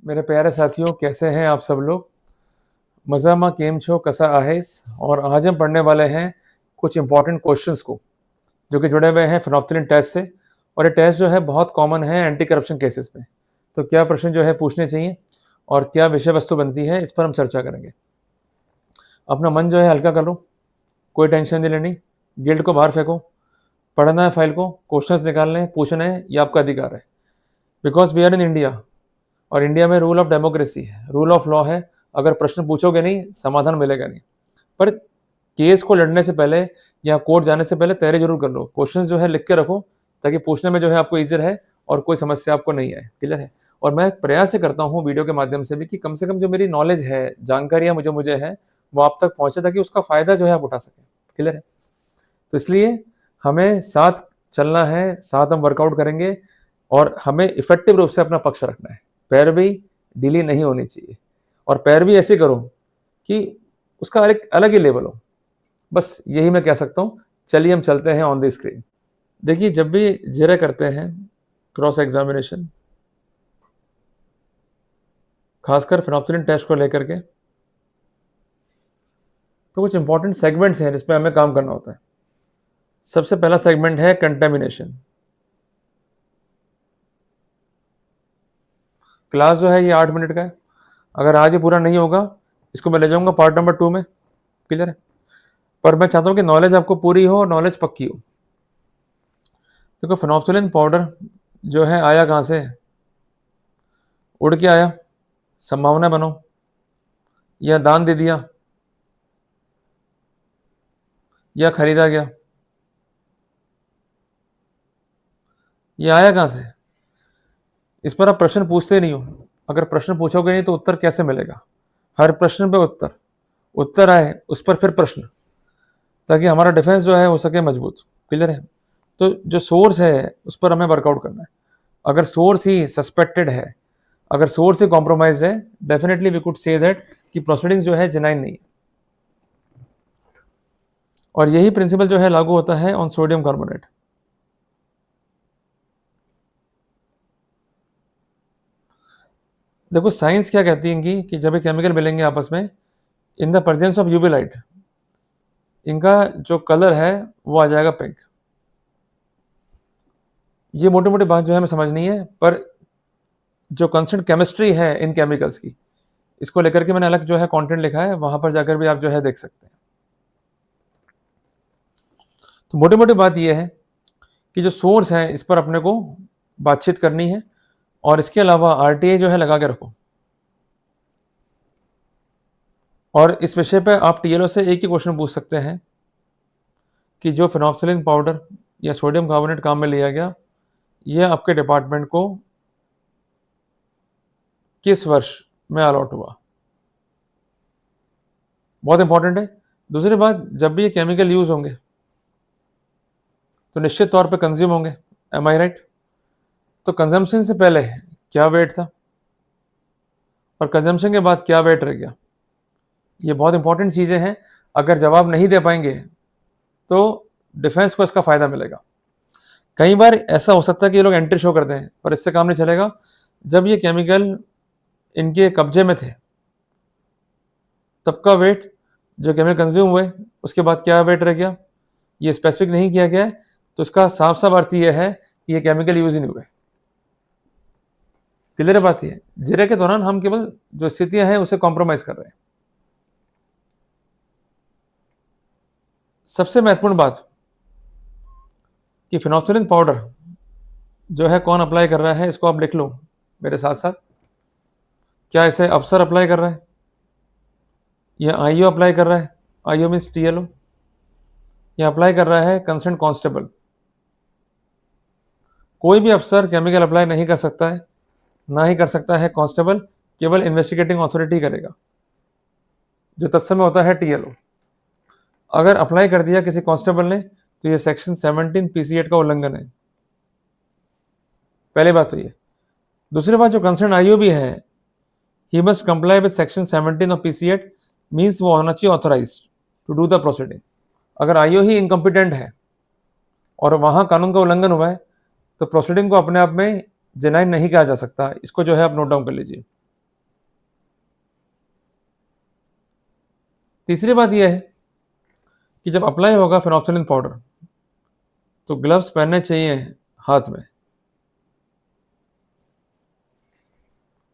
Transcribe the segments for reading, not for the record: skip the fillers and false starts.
मेरे प्यारे साथियों, कैसे हैं आप सब लोग। मज़ामा केम छो कसा आहेस। और आज हम पढ़ने वाले हैं कुछ इंपॉर्टेंट क्वेश्चंस को जो कि जुड़े हुए हैं फिनोप्थिलिन टेस्ट से। और ये टेस्ट जो है बहुत कॉमन है एंटी करप्शन केसेस में। तो क्या प्रश्न जो है पूछने चाहिए और क्या विषय वस्तु बनती है, इस पर हम चर्चा करेंगे। अपना मन जो है हल्का कर लो, कोई टेंशन नहीं लेनी, गिल्ट को बाहर फेंको, पढ़ना है फाइल को, क्वेश्चंस निकालने हैं, पूछना है, ये आपका अधिकार है। Because we are in India और इंडिया में रूल ऑफ डेमोक्रेसी है, रूल ऑफ लॉ है। अगर प्रश्न पूछोगे नहीं, समाधान मिलेगा नहीं। पर केस को लड़ने से पहले या कोर्ट जाने से पहले तैयारी जरूर कर लो। क्वेश्चन जो है लिख के रखो ताकि पूछने में जो है आपको ईजी रहे और कोई समस्या आपको नहीं आए। क्लियर है। और मैं प्रयास से करता हूँ वीडियो के माध्यम से भी कि कम से कम जो मेरी नॉलेज है, जानकारियां मुझे है, वो आप तक पहुंचे ताकि उसका फायदा जो है आप उठा सकें। क्लियर है। तो इसलिए हमें साथ चलना है, साथ हम वर्कआउट करेंगे और हमें इफेक्टिव रूप से अपना पक्ष रखना है। पैरवी ढीली नहीं होनी चाहिए और पैरवी ऐसे करो कि उसका एक अलग ही लेवल हो। बस यही मैं कह सकता हूँ। चलिए हम चलते हैं ऑन द स्क्रीन। देखिए, जब भी जेरे करते हैं क्रॉस एग्जामिनेशन, खासकर फिनोप्थिलिन टेस्ट को लेकर के, तो कुछ इंपॉर्टेंट सेगमेंट्स हैं जिसपे हमें काम करना होता है। सबसे पहला सेगमेंट है कंटेमिनेशन। क्लास जो है ये 8 मिनट का है। अगर आज ये पूरा नहीं होगा, इसको मैं ले जाऊंगा पार्ट नंबर 2 में। क्लियर है। पर मैं चाहता हूँ कि नॉलेज आपको पूरी हो और नॉलेज पक्की हो। देखो, फिनोप्थिलिन पाउडर जो है आया कहाँ से? उड़ के आया, संभावना बनो, या दान दे दिया, या खरीदा गया? ये आया कहाँ से? इस पर आप प्रश्न पूछते नहीं हो। अगर प्रश्न पूछोगे नहीं तो उत्तर कैसे मिलेगा? हर प्रश्न पे उत्तर, उत्तर आए उस पर फिर प्रश्न, ताकि हमारा डिफेंस जो है हो सके मजबूत। क्लियर है। तो जो सोर्स है उस पर हमें वर्कआउट करना है। अगर सोर्स ही सस्पेक्टेड है, अगर सोर्स ही कॉम्प्रोमाइज है, definitely we could say that कि प्रोसीडिंग्स जो है जेन्युइन नहीं है। और यही प्रिंसिपल जो है लागू होता है ऑन सोडियम कार्बोनेट। देखो, साइंस क्या कहती है कि जब ये केमिकल मिलेंगे आपस में in the presence of UV light, इनका जो कलर है वो आ जाएगा पिंक। ये मोटी मोटी बात जो है हमें समझनी है, पर जो कंसर्न केमिस्ट्री है इन केमिकल्स की, इसको लेकर के मैंने अलग जो है कंटेंट लिखा है, वहां पर जाकर भी आप जो है देख सकते हैं। तो मोटी मोटी बात यह है कि जो सोर्स है इस पर अपने को बातचीत करनी है और इसके अलावा आरटीआई जो है लगा के रखो। और इस विषय पे आप टीएलओ से एक ही क्वेश्चन पूछ सकते हैं कि जो फिनोप्थिलिन पाउडर या सोडियम कार्बोनेट काम में लिया गया, यह आपके डिपार्टमेंट को किस वर्ष में अलॉट हुआ? बहुत इंपॉर्टेंट है। दूसरी बात, जब भी ये केमिकल यूज होंगे तो निश्चित तौर पे कंज्यूम होंगे। एम आई राइट? तो कंजम्पशन से पहले क्या वेट था और कंजम्पशन के बाद क्या वेट रह गया, ये बहुत इंपॉर्टेंट चीजें हैं। अगर जवाब नहीं दे पाएंगे तो डिफेंस को इसका फायदा मिलेगा। कई बार ऐसा हो सकता है कि ये लोग एंट्री शो करते हैं, पर इससे काम नहीं चलेगा। जब ये केमिकल इनके कब्जे में थे तब का वेट, जो केमिकल कंज्यूम हुए उसके बाद क्या वेट रह गया, ये स्पेसिफिक नहीं किया गया है। तो इसका साफ साफ अर्थ ये है कि ये केमिकल यूज ही नहीं हुए। क्लियर बात ये है। जीरे के दौरान हम केवल जो स्थितियां हैं उसे कॉम्प्रोमाइज कर रहे हैं। सबसे महत्वपूर्ण बात कि फिनोप्थिलिन पाउडर जो है कौन अप्लाई कर रहा है, इसको आप लिख लो मेरे साथ साथ। क्या इसे अफसर अप्लाई कर रहा है या आईओ अप्लाई कर रहा है? IO means TLO. या अप्लाई कर रहा है कंसर्न कांस्टेबल? कोई भी अफसर केमिकल अप्लाई नहीं कर सकता है, ना ही कर सकता है कांस्टेबल। केवल इन्वेस्टिगेटिंग अथॉरिटी करेगा, जो तत्समय होता है टीएलओ। अगर अप्लाई कर दिया किसी कांस्टेबल ने तो ये सेक्शन 17 पीसी8 का उल्लंघन है। पहली बात तो ये। दूसरी बात, जो कंसर्न आईओ भी है, he must comply with section 17 of पीसी8, मीन्स वो होना चाहिए authorised to do the proceeding. अगर आईओ ही इनकम्पिटेंट है और वहां कानून का उल्लंघन हुआ है तो प्रोसीडिंग को अपने आप में जेन्युइन नहीं कहा जा सकता। इसको जो है आप नोट डाउन कर लीजिए। तीसरी बात यह है कि जब अप्लाई होगा फेनोक्सिलिन पाउडर तो ग्लव्स पहनने चाहिए हाथ में,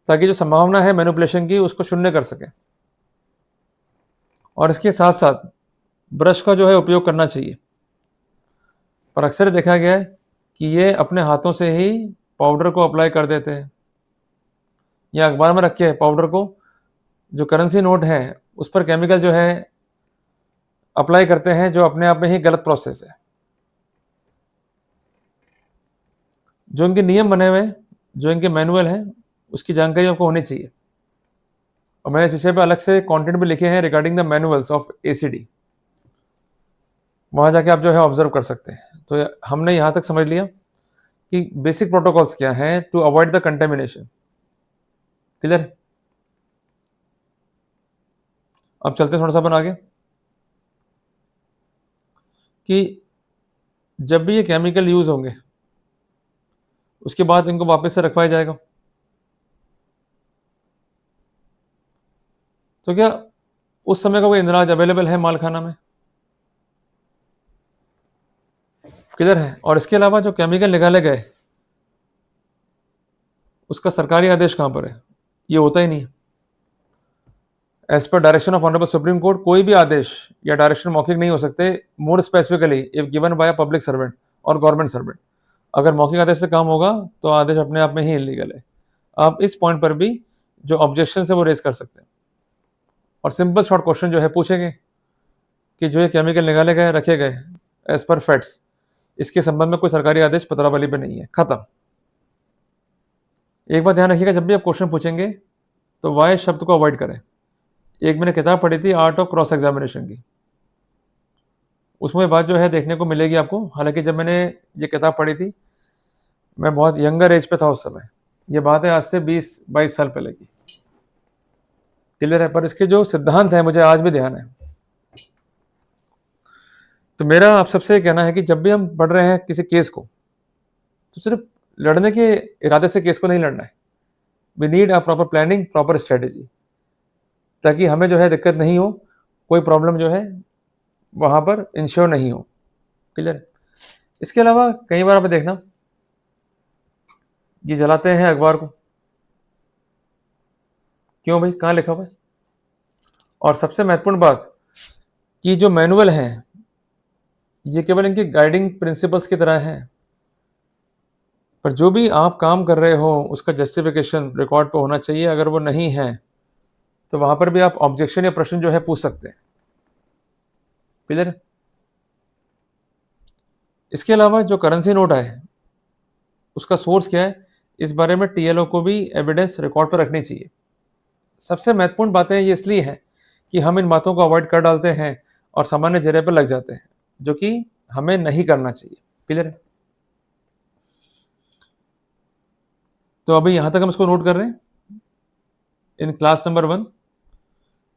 ताकि जो संभावना है मैनिपुलेशन की उसको शून्य कर सके। और इसके साथ साथ ब्रश का जो है उपयोग करना चाहिए, पर अक्सर देखा गया है कि ये अपने हाथों से ही पाउडर को अप्लाई कर देते हैं, या अखबार में रखे पाउडर को जो करेंसी नोट है उस पर केमिकल जो है अप्लाई करते हैं, जो अपने आप में ही गलत प्रोसेस है। जो इनके नियम बने हुए हैं, जो इनके मैनुअल हैं, उसकी जानकारी आपको होनी चाहिए। और मैंने इस विषय पर अलग से कंटेंट भी लिखे हैं regarding the manuals of ACD, वहां जाके आप जो है ऑब्जर्व कर सकते हैं। तो हमने यहां तक समझ लिया कि बेसिक प्रोटोकॉल्स क्या हैं to avoid the contamination. Clear? अब चलते हैं थोड़ा सा अपन आगे कि जब भी ये केमिकल यूज होंगे उसके बाद इनको वापस से रखवाया जाएगा। तो क्या उस समय का कोई इंद्राज अवेलेबल है मालखाना में? क्लियर है? और इसके अलावा जो केमिकल निकाले गए उसका सरकारी आदेश कहां पर है? ये होता ही नहीं। As per direction of honourable Supreme Court कोई भी आदेश या डायरेक्शन मौखिक नहीं हो सकते, more specifically if given by a public servant और गवर्नमेंट सर्वेंट। अगर मौखिक आदेश से काम होगा तो आदेश अपने आप में ही इलीगल है। आप इस पॉइंट पर भी जो ऑब्जेक्शन है वो रेज कर सकते हैं, और सिंपल शॉर्ट क्वेश्चन जो है पूछेंगे कि जो ये केमिकल निकाले गए रखे गए एज पर फैक्ट्स, इसके संबंध में कोई सरकारी आदेश पत्रावली पे नहीं है। खत्म। एक बात ध्यान रखिएगा, जब भी आप क्वेश्चन पूछेंगे तो वाई शब्द को अवॉइड करें। एक मैंने किताब पढ़ी थी आर्ट ऑफ क्रॉस एग्जामिनेशन की, उसमें बात जो है देखने को मिलेगी आपको। हालांकि जब मैंने ये किताब पढ़ी थी मैं बहुत यंगर एज पे था उस समय, ये बात है आज से 20-22 साल पहले की। क्लियर है? पर इसके जो सिद्धांत है मुझे आज भी ध्यान है। तो मेरा आप सबसे कहना है कि जब भी हम पढ़ रहे हैं किसी केस को, तो सिर्फ लड़ने के इरादे से केस को नहीं लड़ना है। We need a proper planning, proper strategy, ताकि हमें जो है दिक्कत नहीं हो, कोई प्रॉब्लम जो है वहां पर इंश्योर नहीं हो। क्लियर? इसके अलावा कई बार आप देखना, ये जलाते हैं अखबार को, क्यों भाई? कहाँ लिखा हुआ है? और सबसे महत्वपूर्ण बात कि जो मैनुअल है ये केवल इनकी गाइडिंग प्रिंसिपल्स की तरह है, पर जो भी आप काम कर रहे हो उसका जस्टिफिकेशन रिकॉर्ड पे होना चाहिए। अगर वो नहीं है तो वहां पर भी आप ऑब्जेक्शन या प्रश्न जो है पूछ सकते हैं। क्लियर? इसके अलावा जो करेंसी नोट है उसका सोर्स क्या है, इस बारे में टीएलओ को भी एविडेंस रिकॉर्ड पर रखनी चाहिए। सबसे महत्वपूर्ण बातें ये इसलिए हैं कि हम इन बातों को अवॉइड कर डालते हैं और सामान्य जरिए पर लग जाते हैं, जो कि हमें नहीं करना चाहिए। क्लियर है? तो अभी यहां तक हम इसको नोट कर रहे हैं in class number 1।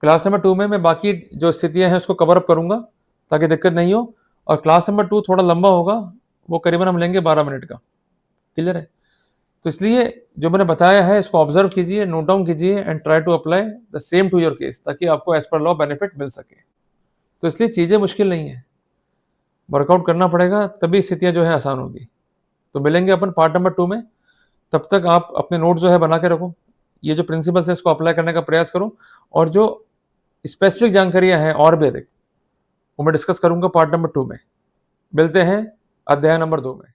Class number 2 में मैं बाकी जो स्थितियां हैं उसको कवर अप करूंगा ताकि दिक्कत नहीं हो। और क्लास नंबर 2 थोड़ा लंबा होगा, वो करीबन हम लेंगे 12 मिनट का। क्लियर है? तो इसलिए जो मैंने बताया है इसको ऑब्जर्व कीजिए, नोट डाउन कीजिए and try to apply the same to your case, ताकि आपको एज पर लॉ बेनिफिट मिल सके। तो इसलिए चीज़ें मुश्किल नहीं है, वर्कआउट करना पड़ेगा तभी स्थितियां जो है आसान होगी। तो मिलेंगे अपन पार्ट नंबर 2 में। तब तक आप अपने नोट जो है बना के रखो, ये जो प्रिंसिपल्स है इसको अप्लाई करने का प्रयास करो, और जो स्पेसिफिक जानकारियां हैं और भी अधिक वो मैं डिस्कस करूंगा पार्ट नंबर 2 में। मिलते हैं अध्याय नंबर 2 में।